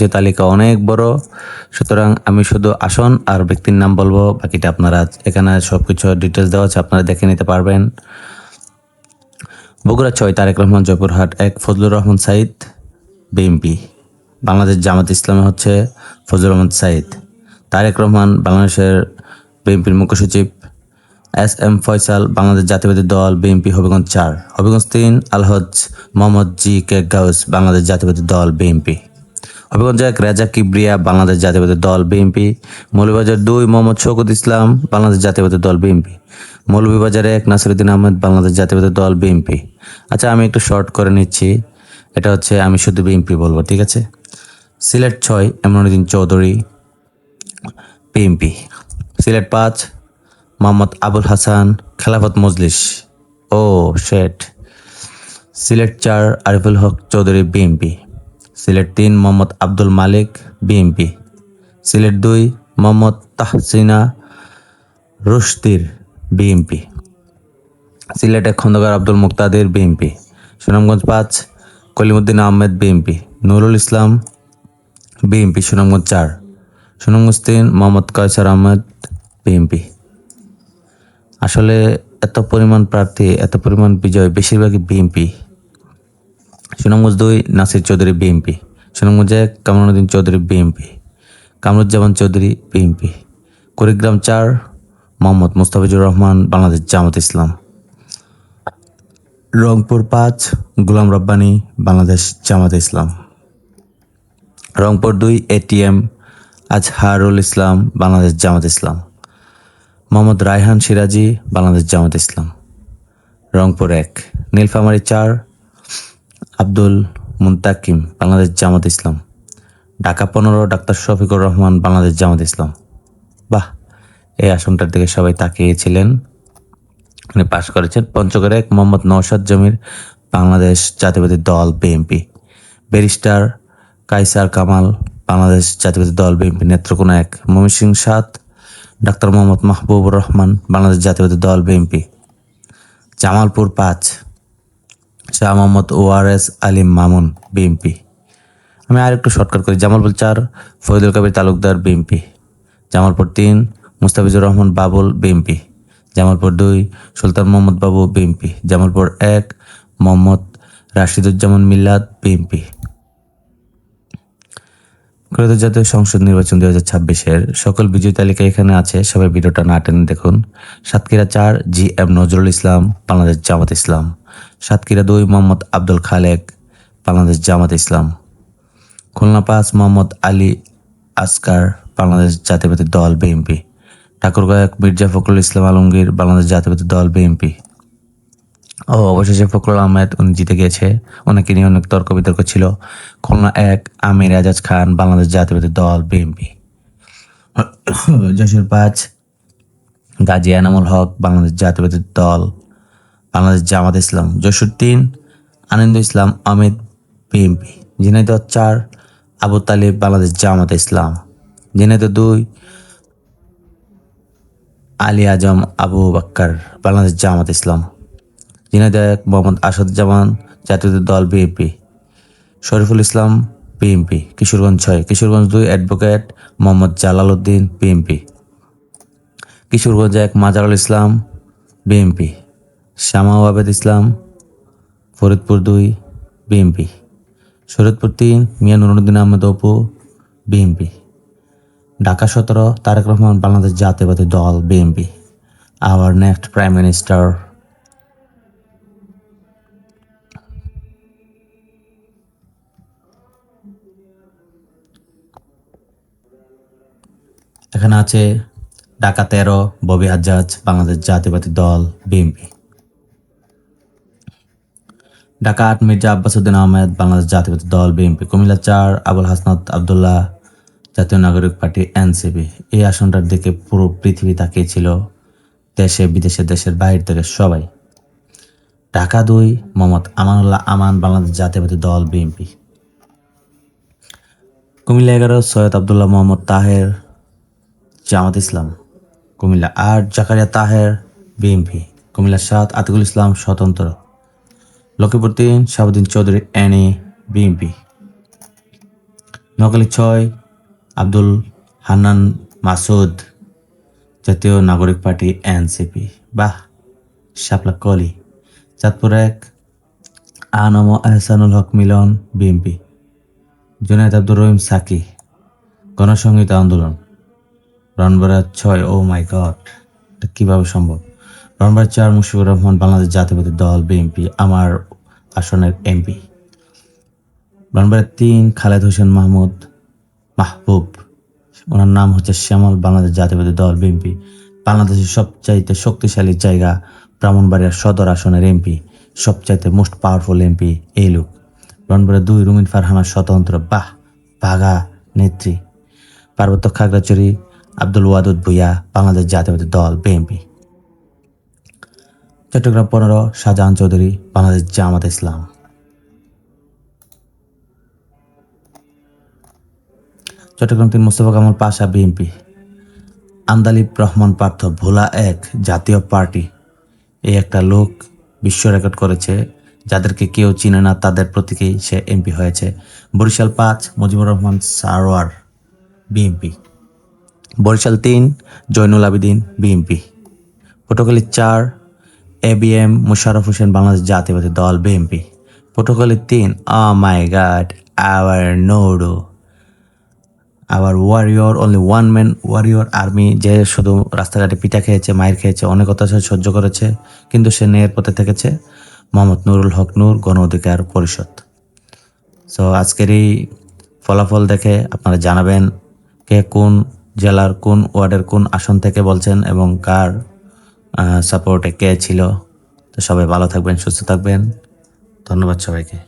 যে তালিকা অনেক বড়, সুতরাং আমি শুধু আসন আর ব্যক্তির নাম বলবো, বাকিটা আপনারা এখানে সবকিছু ডিটেলস দেওয়া আছে, আপনারা দেখে নিতে পারবেন। বগুড়া 6 তারেক রহমান, জয়পুরহাট 1 ফজলুর রহমান সাঈদ বিএনপি। বাংলাদেশ জামাত ইসলামে হচ্ছে ফজলুর রহমান সাঈদ। তারেক রহমান বাংলাদেশের বিএনপির মুখ্য সচিব। এস ফয়সাল বাংলাদেশ জাতীয়তাবাদী দল বিএনপি হবিগঞ্জ 4, হবিগঞ্জ 3 আলহাজ মোহাম্মদ কে গাউস বাংলাদেশ জাতীয়তাবাদী দল বিএনপি। হবিগঞ্জ 1 রেজা কিবরিয়া বাংলাদেশ জাতীয়তাবাদী দল বিএনপি। মৌলভীবাজার 2 মোহাম্মদ শওকত ইসলাম বাংলাদেশ জাতীয়তাবাদী দল বিএনপি। মৌলভীবাজার 1 নাসিরউদ্দিন আহমেদ বাংলাদেশ জাতীয়তাবাদী দল বিএনপি। আচ্ছা, আমি একটু শর্ট করে নিচ্ছি, এটা হচ্ছে আমি শুধু বিএনপি বলবো, ঠিক আছে। সিলেট 6 এমরুদ্দিন চৌধুরী বিএনপি। সিলেট 5 মোহাম্মদ আবুল হাসান খেলাফত মজলিস। ও শেট। Sylhet 4 Ariful Haque Chowdhury BNP. Sylhet 3 Mohammad Abdul Malik BNP. Sylhet 2 Mohammad Tahsina রুশদির BNP. Sylhet 1 Khandakar Abdul মুক্তাদির BNP. Sunamganj 5 Kalimuddin Ahmed BNP. Nurul Islam BNP Sunamganj 4। Sunamganj 3 Mohammad কয়সার Ahmed BNP. আসলে এত পরিমাণ প্রার্থী, এত পরিমাণ বিজয়, বেশিরভাগই BNP. Sunamganj 2 Nasir Chowdhury BNP. Sunamganj 1 Kamruddin Chowdhury BNP. Kamruzzaman Chowdhury BNP. Kurigram 4 Mohammad Mustafizur Rahman Bangladesh Jamaat Islam. Rangpur 5 Golam Rabbani Bangladesh Jamaat Islam. Rangpur 2 ATM Azharul Islam Bangladesh Jamaat Islam. Mohammad Raihan Siraji Bangladesh Jamaat Islam. Rangpur 1 Nilphamari 4 Abdul Muntakim Bangladesh Jamaat Islam. Dhaka 15 ডাক্তার শফিকুর রহমান বাংলাদেশ জামাত ইসলাম। বাহ, এই আসনটার দিকে সবাই তাকিয়েছিলেন, উনি পাশ করেছেন। পঞ্চগড় 1 মোহাম্মদ নওশাদ জমির বাংলাদেশ জাতীয়তাবাদী দল বিএনপি। ব্যারিস্টার কায়সার কামাল বাংলাদেশ জাতীয়তাবাদী দল বিএনপি নেত্রকোনা 1 ময়মনসিংহ 7 ডাক্তার মোহাম্মদ মাহবুবুর রহমান বাংলাদেশ জাতীয়তাবাদী দল বিএনপি। জামালপুর 5 শাহ মোহাম্মদ ওয়ারেস আলিম মামুন বিএনপি। আমি আর একটু শর্টকাট করি। জামালপুর 4 ফরিদুল কবির তালুকদার বিএনপি। জামালপুর 3 মুস্তাফিজুর রহমান বাবুল বিএনপি। জামালপুর 2 সুলতান মোহাম্মদ বাবু বিএনপি। জামালপুর 1 মোহাম্মদ রাশিদুজ্জামান মিল্লাত বিএনপি। ত্রয়োদশ জাতীয় সংসদ নির্বাচন 2026-এর সকল বিজয়ী তালিকা এখানে আছে, সবাই ভিডিওটা না টেনে দেখুন। সাতক্ষীরা 4 নজরুল ইসলাম বাংলাদেশ জামাত ইসলাম। সাতক্ষীরা 2 মোহাম্মদ আব্দুল খালেক বাংলাদেশ জামাত ইসলাম। খুলনা 5 মোহাম্মদ আলী আসকার বাংলাদেশ জাতীয়তাবাদী দল বিএনপি। ঠাকুরগাঁও 1 মির্জা ফখরুল ইসলাম আলমগীর বাংলাদেশ জাতীয়তাবাদী দল বিএনপি। অবশেষে ফখরুল আহমেদ উনি জিতে গেছে, ওনাকে নিয়ে অনেক তর্ক বিতর্ক ছিল। খুলনা 1 আমির এজাজ খান বাংলাদেশ জাতীয়তাবাদী দল বিএনপি। যশোর 5 গাজী এনামুল হক বাংলাদেশ জাতীয়তাবাদী দল বাংলাদেশ জামাত ইসলাম। যশোর 3 আনন্দ ইসলাম আমিদ বিএনপি। ঝিনাইদহ 4 আবু তালিব বাংলাদেশ জামাত ইসলাম। ঝিনাইদহ 2 আলী আজম আবু বাক্কার বাংলাদেশ জামাত ইসলাম। ঝিনাইদহ 1 মোহাম্মদ আসাদুজ্জামান জাতীয়তাবাদী দল BNP. Shariful Islam BNP. Kishoreganj 6 Kishoreganj 2 advocate Mohammad Jalal Uddin BNP. Kishoreganj 1 Mazharul Islam BNP. শামাউ আবেদ ইসলাম। ফরিদপুর 2 বিএনপি। শরীয়তপুর 3 মিয়া নুরুদ্দিন আহমেদ অপু বিএনপি। ঢাকা 17 তারেক রহমান বাংলাদেশ জাতীয়তাবাদী দল BNP. Hour next prime minister. এখানে আছে ঢাকা 13 ববি হাজ্জাজ বাংলাদেশ জাতীয়তাবাদী দল বিএনপি। ঢাকা 8 মির্জা আব্বাস উদ্দিন আহমেদ বাংলাদেশ জাতীয়তাবাদী দল বিএনপি। কুমিল্লা 4 আবুল হাসনাত আবদুল্লাহ জাতীয় নাগরিক পার্টি এনসিপি। এই আসনটার দিকে পুরো পৃথিবী তাকিয়েছিল, দেশে বিদেশে, দেশের বাইরে থেকে সবাই। ঢাকা 2 মোহাম্মদ আমানুল্লাহ আমান বাংলাদেশ জাতীয়তাবাদী দল বিএনপি। কুমিল্লা 11 সৈয়দ আবদুল্লাহ মোহাম্মদ তাহের জামাত ইসলাম। কুমিল্লা 8 জাকারিয়া তাহের বিএনপি। কুমিল্লা 7 আতিকুল ইসলাম স্বতন্ত্র। Lakshmipur 3 Shahabuddin Chowdhury Ani BNP. Noakhali 6 Abdul Hannan Masud, Jatiya Nagorik Party NCP. বাহ, শাপলা কলি। চাঁদপুর 1 আনম এহসানুল হক মিলন, বিএনপি। জুনায়েদ আব্দুর রহিম সাকি, গণসংহিতা আন্দোলন। রণবরা 6, ও মাই গড, এটা কিভাবে সম্ভব? রণবরা 4 মুশফিকুর রহমান, বাংলাদেশ জাতীয়তাবাদী দল, বিএনপি, আমার আসনের এমপি। রণবরা 3 খালেদ হোসেন মাহবুব, ওনার নাম হচ্ছে শ্যামল, বাংলাদেশ জাতীয়তাবাদী দল, বিএনপি। বাংলাদেশের সবচাইতে শক্তিশালী জায়গা ব্রাহ্মণবাড়িয়ার সদর আসনের এমপি, সবচাইতে মোস্ট পাওয়ারফুল এমপি এই লোক। রণবরা 2 রুমিন ফারহানা, স্বতন্ত্র, বাহ, বাঘা নেত্রী। পার্বত্য খাগড়াছড়ি আব্দুল ওয়াদুদ ভুইয়া, বাংলাদেশ জাতীয়তাবাদী দল, বিএনপি। চট্টগ্রাম 15 শাহজাহান চৌধুরী, বাংলাদেশ জামাত ইসলাম। চট্টগ্রাম 3 মোস্তফা কামাল পাশা, বিএনপি। আন্দালিব রহমান পার্থ, ভোলা 1 জাতীয় পার্টি। এই একটা লোক বিশ্ব রেকর্ড করেছে, যাদেরকে কেউ চিনে না তাদের প্রতীকেই সে এমপি হয়েছে। বরিশাল 5 মুজিবুর রহমান সারোয়ার, বিএনপি। বরিশাল 3 জয়নুল আবেদিন, বিএনপি। পটুয়াখালী 4 এবিএম মোশাররফ হোসেন, বাংলাদেশ জাতীয়তাবাদী দল, BNP. Patuakhali 3 oh my god, our নোডো, আবার warrior, only one man warrior army, যে শুধু রাস্তাঘাটে পিটা খেয়েছে, মায়ের খেয়েছে, অনেক অত্যাচার সহ্য করেছে, কিন্তু সে ন্যায়ের পথে থেকেছে। মোহাম্মদ নুরুল হক নূর, গণ অধিকার পরিষদ। সো আজকের এই ফলাফল দেখে আপনারা জানাবেন কে কোন জেলার কোন ওয়ার্ডের কোন আসন থেকে বলছেন এবং কার সাপোর্টে কে ছিল। তো সবাই ভালো থাকবেন, সুস্থ থাকবেন। ধন্যবাদ সবাইকে।